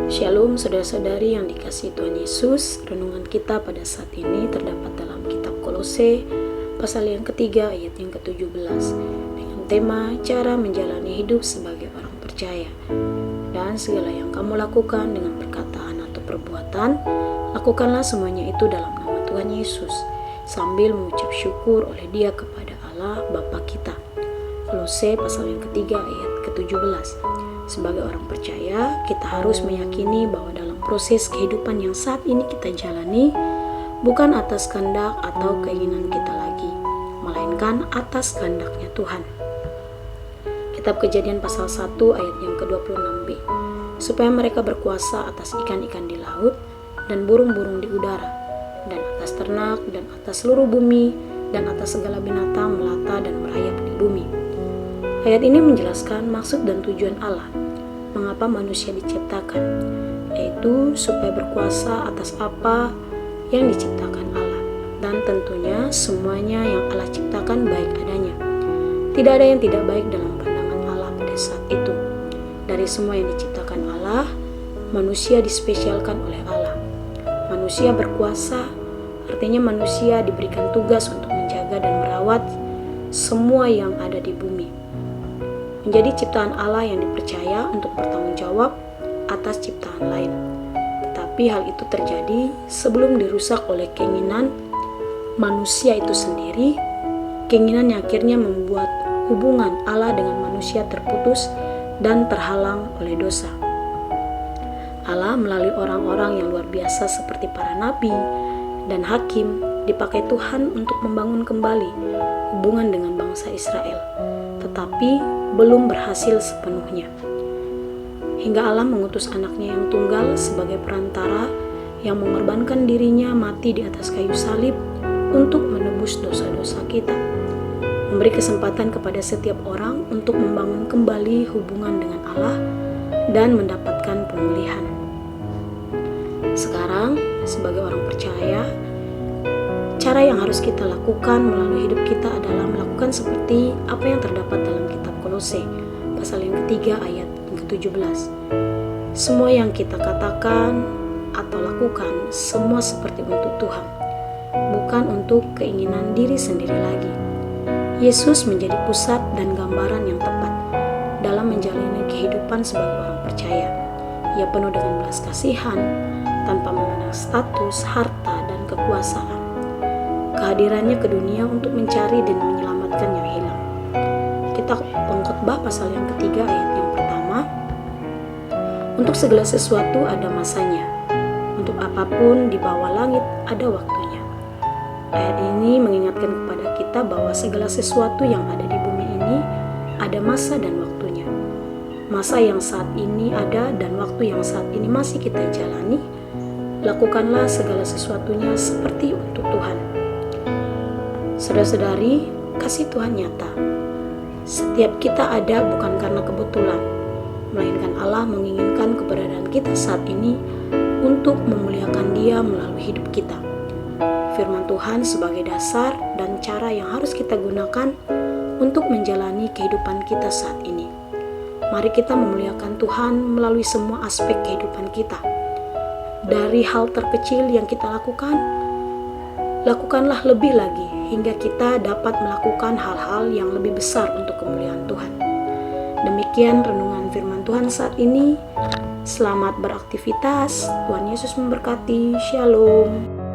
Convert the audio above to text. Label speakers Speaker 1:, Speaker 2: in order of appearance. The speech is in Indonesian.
Speaker 1: Shalom saudara-saudari yang dikasihi Tuhan Yesus. Renungan kita pada saat ini terdapat dalam kitab Kolose pasal yang ketiga ayat yang ke-17 dengan tema cara menjalani hidup sebagai orang percaya. Dan segala yang kamu lakukan dengan perkataan atau perbuatan, lakukanlah semuanya itu dalam nama Tuhan Yesus sambil mengucap syukur oleh Dia kepada Allah Bapa kita. Kolose pasal yang ketiga ayat ke-17. Sebagai orang percaya, kita harus meyakini bahwa dalam proses kehidupan yang saat ini kita jalani, bukan atas kehendak atau keinginan kita lagi, melainkan atas kehendaknya Tuhan. Kitab Kejadian pasal 1 ayat yang ke-26b. Supaya mereka berkuasa atas ikan-ikan di laut dan burung-burung di udara, dan atas ternak dan atas seluruh bumi, dan atas segala binatang melata dan merayap di bumi. Ayat ini menjelaskan maksud dan tujuan Allah, mengapa manusia diciptakan, yaitu supaya berkuasa atas apa yang diciptakan Allah. Dan tentunya semuanya yang Allah ciptakan baik adanya. Tidak ada yang tidak baik dalam pandangan Allah pada saat itu. Dari semua yang diciptakan Allah, manusia dispesialkan oleh Allah. Manusia berkuasa, artinya manusia diberikan tugas untuk menjaga dan merawat semua yang ada di bumi. Menjadi ciptaan Allah yang dipercaya untuk bertanggung jawab atas ciptaan lain. Tetapi hal itu terjadi sebelum dirusak oleh keinginan manusia itu sendiri, keinginan yang akhirnya membuat hubungan Allah dengan manusia terputus dan terhalang oleh dosa. Allah melalui orang-orang yang luar biasa seperti para nabi dan hakim dipakai Tuhan untuk membangun kembali hubungan dengan bangsa Israel, tetapi belum berhasil sepenuhnya. Hingga Allah mengutus anaknya yang tunggal sebagai perantara yang mengorbankan dirinya mati di atas kayu salib untuk menebus dosa-dosa kita. Memberi kesempatan kepada setiap orang untuk membangun kembali hubungan dengan Allah dan mendapatkan pemulihan. Sekarang, sebagai orang percaya, cara yang harus kita lakukan melalui hidup kita adalah melakukan seperti apa yang terdapat dalam kitab Kolose pasal yang ketiga ayat yang ke-17. Semua yang kita katakan atau lakukan semua seperti untuk Tuhan, bukan untuk keinginan diri sendiri lagi. Yesus menjadi pusat dan gambaran yang tepat dalam menjalani kehidupan sebagai orang percaya. Ia penuh dengan belas kasihan tanpa memandang status, harta, dan kekuasaan. Kehadirannya ke dunia untuk mencari dan menyelamatkan yang hilang. Kitab Pengkhotbah pasal yang ketiga ayat yang pertama. Untuk segala sesuatu ada masanya. Untuk apapun di bawah langit ada waktunya. Ayat ini mengingatkan kepada kita bahwa segala sesuatu yang ada di bumi ini ada masa dan waktunya. Masa yang saat ini ada dan waktu yang saat ini masih kita jalani. Lakukanlah segala sesuatunya seperti untuk Tuhan. Saudara-saudari, kasih Tuhan nyata. Setiap kita ada bukan karena kebetulan, melainkan Allah menginginkan keberadaan kita saat ini untuk memuliakan Dia melalui hidup kita. Firman Tuhan sebagai dasar dan cara yang harus kita gunakan untuk menjalani kehidupan kita saat ini. Mari kita memuliakan Tuhan melalui semua aspek kehidupan kita. Dari hal terkecil yang kita lakukan, lakukanlah lebih lagi hingga kita dapat melakukan hal-hal yang lebih besar untuk kemuliaan Tuhan. Demikian renungan firman Tuhan saat ini. Selamat beraktivitas. Tuhan Yesus memberkati. Shalom.